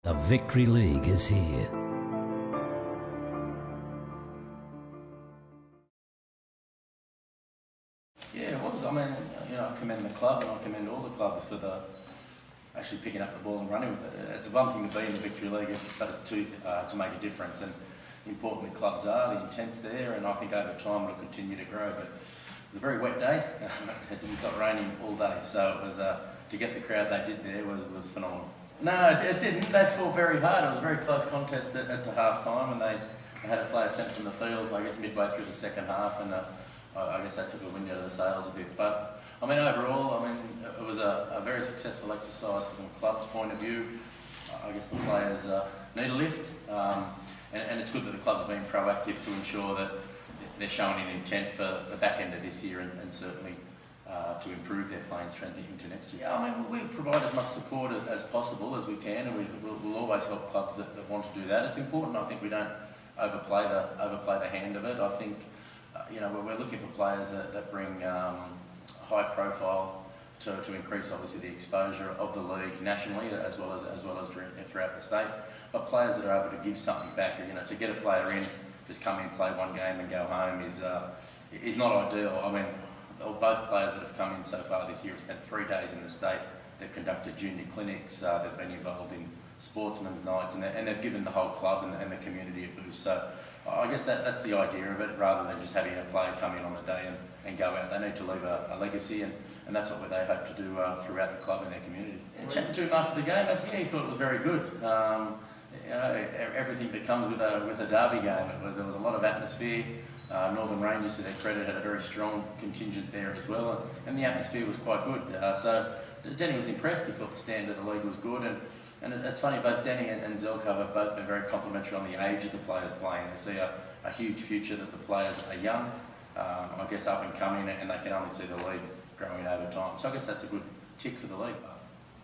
The Victory League is here. Yeah, it was. I mean, I commend the club and I commend all the clubs for actually picking up the ball and running with it. It's one thing to be in the Victory League, but it's two to make a difference. And important the clubs are, the intent's there, and I think over time it'll continue to grow. But it was a very wet day. It didn't stop raining all day, so it was to get the crowd they did there was phenomenal. No, it didn't. They fought very hard. It was a very close contest at half time, and they had a player sent from the field, I guess, midway through the second half, and I guess that took a wind out of the sails a bit. But, I mean, overall, it was a very successful exercise from the club's point of view. I guess the players need a lift, and it's good that the club's been proactive to ensure that they're showing an intent for the back end of this year and certainly to improve their playing strength into next year. Yeah, I mean, we provide as much support as possible as we can, and we'll always help clubs that want to do that. It's important, I think, we don't overplay the hand of it. I think, we're looking for players that bring high profile to increase, obviously, the exposure of the league nationally as well as throughout the state. But players that are able to give something back, to get a player in, just come in, play one game and go home is not ideal. I mean, both players that have come in so far this year have spent 3 days in the state. They've conducted junior clinics, they've been involved in sportsmen's nights, and they've given the whole club and the community a boost. So I guess that's the idea of it, rather than just having a player come in on a day and go out. They need to leave a legacy, and that's what they hope to do throughout the club and their community. Chatting to him after the game, he thought it was very good. Everything that comes with a derby game. There was a lot of atmosphere. Northern Rangers, to their credit, had a very strong contingent there as well, and the atmosphere was quite good. So Danny was impressed. He thought the standard of the league was good, and it's funny, both Danny and Zelko have both been very complimentary on the age of the players playing. They see a huge future, that the players are young, I guess up and coming, and they can only see the league growing over time. So I guess that's a good tick for the league.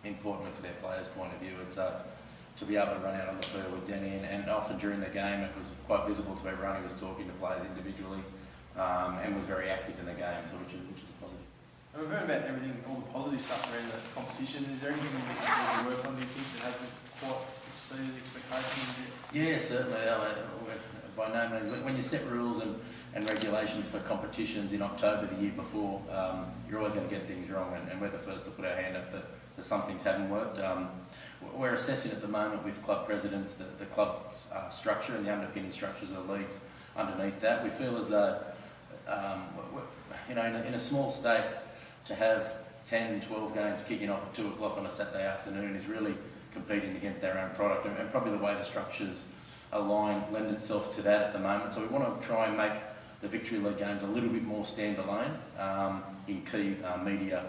Importantly for their players' point of view, it's to be able to run out on the field with Danny, and often during the game it was quite visible to everyone. He was talking to players individually and was very active in the game, which is a positive. And we've heard about everything, all the positive stuff around the competition. Is there anything that we can really work on, do you think, that hasn't quite exceeded expectations yet? Yeah, certainly. By no means. When you set rules and regulations for competitions in October the year before, you're always going to get things wrong, and we're the first to put our hand up that some things haven't worked. We're assessing at the moment with club presidents the club structure and the underpinning structures of the leagues underneath that. We feel as though, in a small state, to have 10, 12 games kicking off at 2 o'clock on a Saturday afternoon is really competing against our own product, and probably the way the structures lend itself to that at the moment. So we want to try and make the Victory League games a little bit more standalone in key media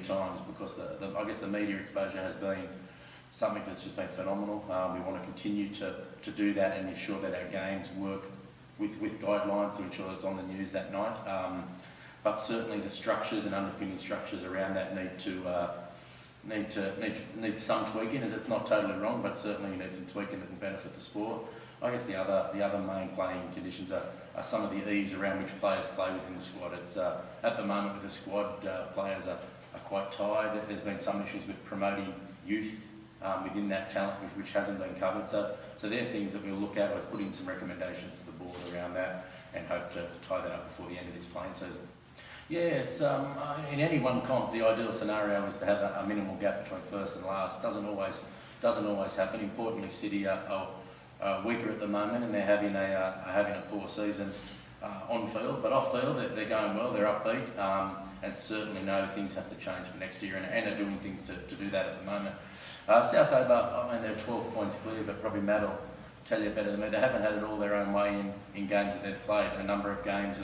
times, because I guess the media exposure has been something that's just been phenomenal. We want to continue to do that and ensure that our games work with guidelines to ensure that it's on the news that night. But certainly the structures and underpinning structures around that need some tweaking, and it's not totally wrong, but certainly need some tweaking that will benefit the sport. I guess the other main playing conditions are some of the ease around which players play within the squad. It's at the moment with the squad, players are quite tired. There's been some issues with promoting youth within that talent, which hasn't been covered. So they're things that we'll look at. We're putting some recommendations to the board around that, and hope to tie that up before the end of this playing season. Yeah, it's in any one comp, the ideal scenario is to have a minimal gap between first and last. Doesn't always happen. Importantly, City are weaker at the moment, and they're having a poor season on field, but off field they're going well. They're upbeat, and certainly know things have to change for next year, and are doing things to do that at the moment. South Hobart, they're 12 points clear, but probably Matt will tell you better than me. They haven't had it all their own way in games that they've played. A number of games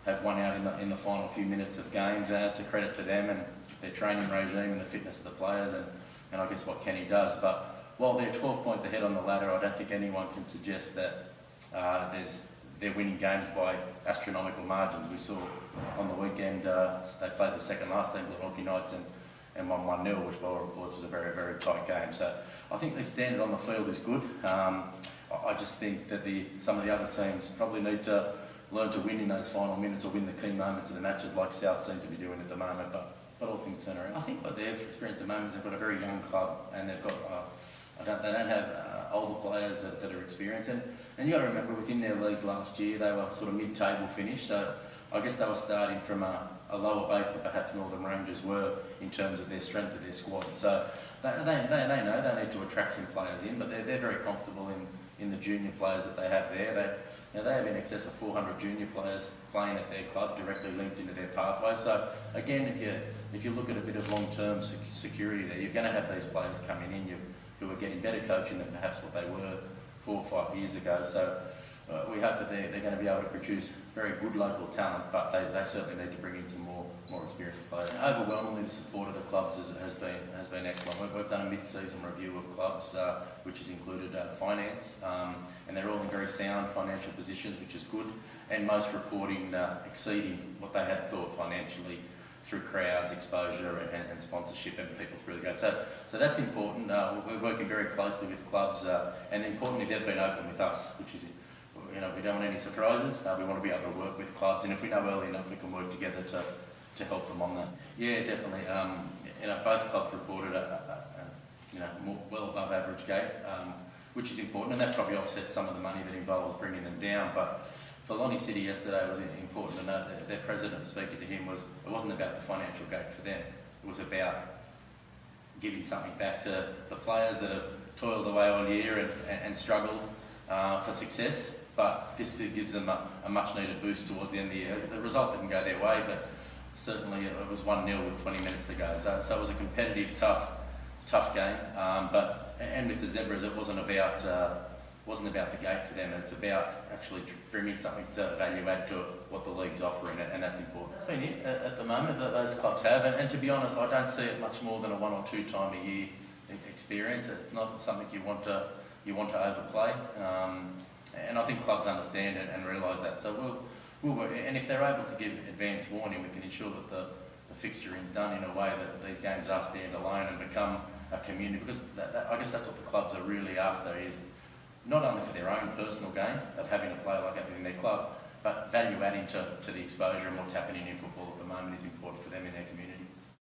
have won out in the final few minutes of games, and it's a credit to them and their training regime and the fitness of the players, and I guess what Kenny does. But while they're 12 points ahead on the ladder, I don't think anyone can suggest that they're winning games by astronomical margins. We saw on the weekend they played the second last team, the Hockey Knights, and won 1-0, which by all reports was a very, very tight game. So I think the standard on the field is good. I just think that some of the other teams probably need to learn to win in those final minutes, or win the key moments of the matches, like South seem to be doing at the moment. But all things turn around. I think what they've experienced at the moment is they've got a very young club, and they've got they don't have older players that are experienced. And you got to remember, within their league last year, they were sort of mid-table finish. So I guess they were starting from a lower base than perhaps Northern Rangers were in terms of their strength of their squad. So they know they need to attract some players in, but they're very comfortable in the junior players that they have there. They have in excess of 400 junior players playing at their club, directly linked into their pathway. So again, if you look at a bit of long-term security there, you're going to have these players coming in who are getting better coaching than perhaps what they were 4 or 5 years ago. So we hope that they're going to be able to produce very good local talent, but they certainly need to bring in some more experienced players. Overwhelmingly, the support of the clubs has been excellent. We've done a mid-season review of clubs, which has included finance, and they're all in very sound financial positions, which is good, and most reporting exceeding what they had thought financially through crowds, exposure and sponsorship and people through the gate. So that's important. We're working very closely with clubs, and importantly, they've been open with us, which is, we don't want any surprises. We want to be able to work with clubs, and if we know early enough, we can work together to help them on that. Yeah, definitely. Both clubs reported well above average gate, which is important, and that probably offsets some of the money that involves bringing them down. But for Launceston City yesterday, it was important to note that their president, speaking to him, it wasn't about the financial gate for them. It was about giving something back to the players that have toiled away all year and struggled for success. But this gives them a much-needed boost towards the end of the year. The result didn't go their way, but certainly it was 1-0 with 20 minutes to go. So it was a competitive, tough game. And with the Zebras, it wasn't about the gate for them. It's about actually bringing something to value add to what the league's offering, and that's important. That's been it at the moment that those clubs have. And to be honest, I don't see it much more than a 1 or 2 time a year experience. It's not something you want to overplay. And I think clubs understand and realise that. So we'll work. And if they're able to give advance warning, we can ensure that the fixturing's done in a way that these games are standalone and become a community. Because I guess that's what the clubs are really after, is not only for their own personal gain of having a player like that in their club, but value adding to the exposure, and what's happening in football at the moment is important for them in their community.